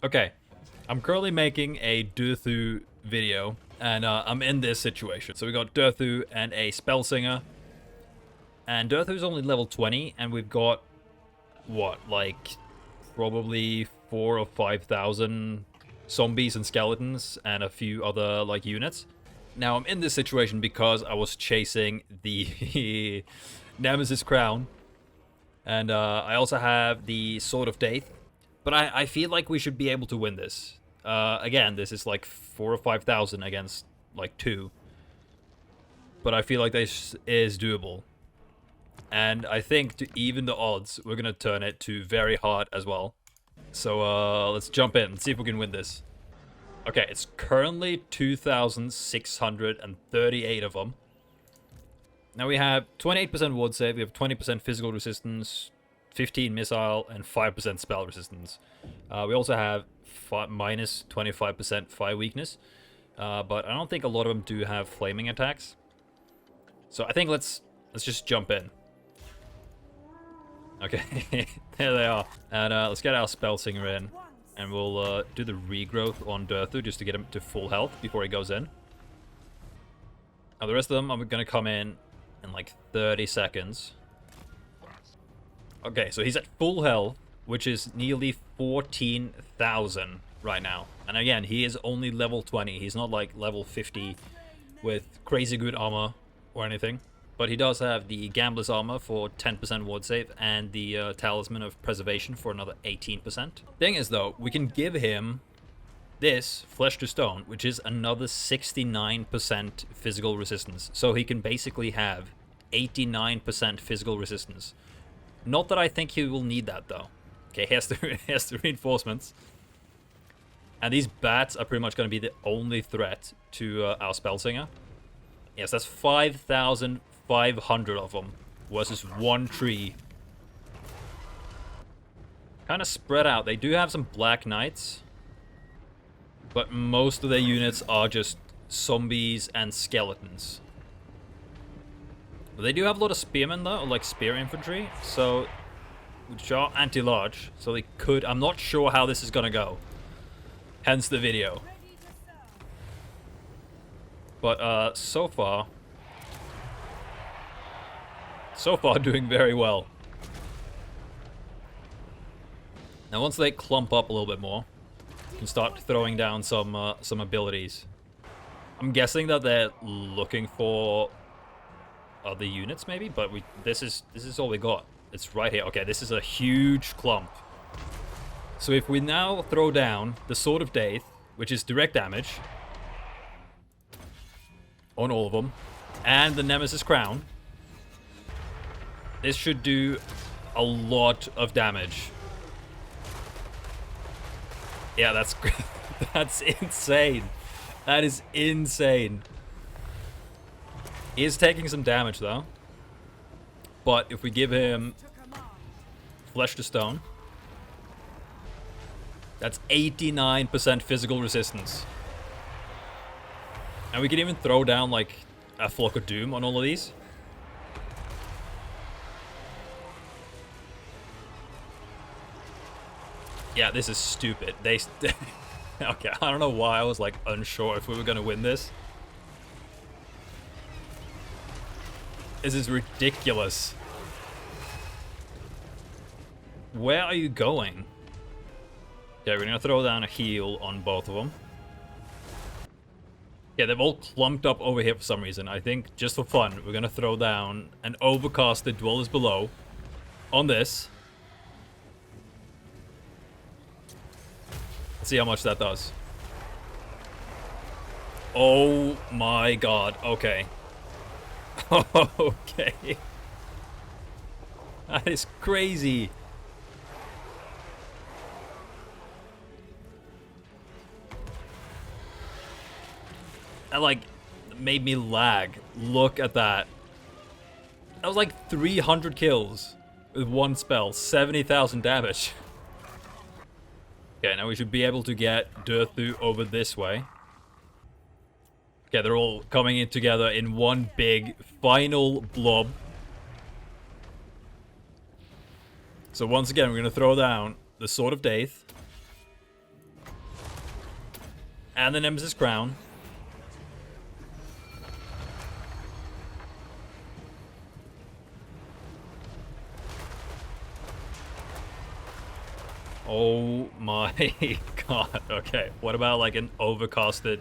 Okay, I'm currently making a Durthu video, and I'm in this situation. So we got Durthu and a spell singer, and Durthu's only level 20, and we've got what, like probably 4 or 5,000 zombies and skeletons, and a few other like units. Now I'm in this situation because I was chasing the nemesis crown, and I also have the sword of death. But I feel like we should be able to win this. Again, this is like 4 or 5,000 against like 2. But I feel like this is doable. And I think to even the odds, we're going to turn it to very hard as well. So let's jump in and see if we can win this. Okay, it's currently 2,638 of them. Now we have 28% ward save, we have 20% physical resistance, 15 missile, and 5% spell resistance. We also have minus 25% fire weakness, but I don't think a lot of them do have flaming attacks. So I think let's just jump in. Okay, there they are. And let's get our spell singer in, and we'll do the regrowth on Durthu just to get him to full health before he goes in. Now the rest of them are going to come in like 30 seconds. Okay, so he's at full health, which is nearly 14,000 right now. And again, he is only level 20. He's not like level 50 with crazy good armor or anything. But he does have the Gambler's Armor for 10% ward save and the Talisman of Preservation for another 18%. Thing is though, we can give him this Flesh to Stone, which is another 69% physical resistance. So he can basically have 89% physical resistance. Not that I think he will need that though. Okay, he has the reinforcements. And these bats are pretty much going to be the only threat to our spell singer. Yes, that's 5,500 of them versus one tree. Kind of spread out. They do have some Black Knights, but most of their units are just zombies and skeletons. They do have a lot of spearmen though, or like spear infantry, so which are anti-large, so they could. I'm not sure how this is gonna go. Hence the video. But so far doing very well. Now once they clump up a little bit more, you can start throwing down some abilities. I'm guessing that they're looking for other units maybe, but this is all we got. It's right here. Okay, this is a huge clump. So if we now throw down the Sword of Death, which is direct damage on all of them, and the Nemesis Crown, this should do a lot of damage. Yeah, that's that's insane. That is insane. He is taking some damage though. But if we give him Flesh to Stone, that's 89% physical resistance. And we can even throw down like a Flock of Doom on all of these. Yeah, this is stupid. Okay, I don't know why I was like unsure if we were gonna win this. This is ridiculous. Where are you going? Okay, we're gonna throw down a heal on both of them. Yeah, they've all clumped up over here for some reason. I think just for fun, we're gonna throw down an Overcasted Dwellers Below on this. Let's see how much that does. Oh my god, okay. Okay. That is crazy. That like made me lag. Look at that. That was like 300 kills with one spell, 70,000 damage. Okay, now we should be able to get Durthu over this way. Okay, they're all coming in together in one big final blob. So once again, we're going to throw down the Sword of Death. And the Nemesis Crown. Oh my god. Okay, what about like an overcasted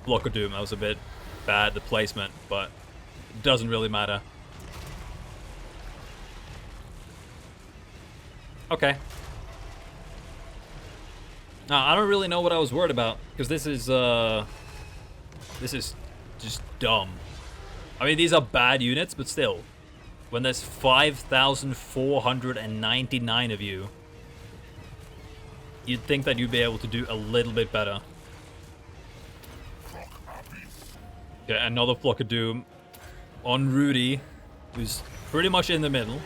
Block of Doom? That was a bit bad, the placement, but it doesn't really matter. Okay. Now, I don't really know what I was worried about, because this is just dumb. I mean, these are bad units, but still. When there's 5,499 of you, you'd think that you'd be able to do a little bit better. Okay, another Flock of Doom on Rudy, who's pretty much in the middle.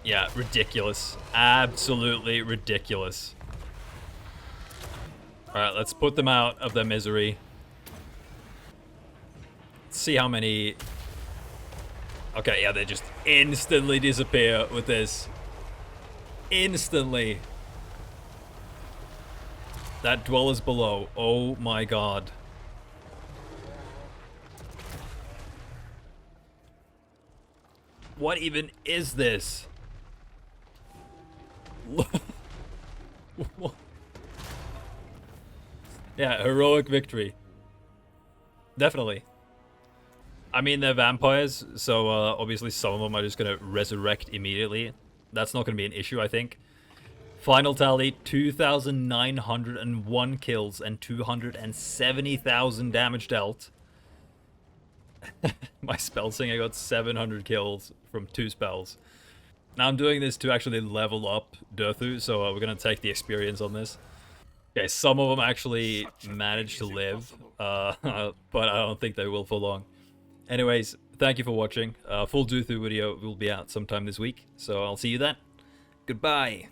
Yeah, ridiculous. Absolutely ridiculous. Alright, let's put them out of their misery. Let's see how many... Okay, yeah, they just instantly disappear with this. Instantly. That Dwellers Below. Oh my god. What even is this? Yeah, heroic victory. Definitely. I mean, they're vampires, so obviously some of them are just going to resurrect immediately. That's not going to be an issue, I think. Final tally, 2,901 kills and 270,000 damage dealt. My spell singer got 700 kills from 2 spells. Now I'm doing this to actually level up Durthu, so we're going to take the experience on this. Okay, some of them actually managed to live, but I don't think they will for long. Anyways, thank you for watching. Full Durthu video will be out sometime this week, so I'll see you then. Goodbye.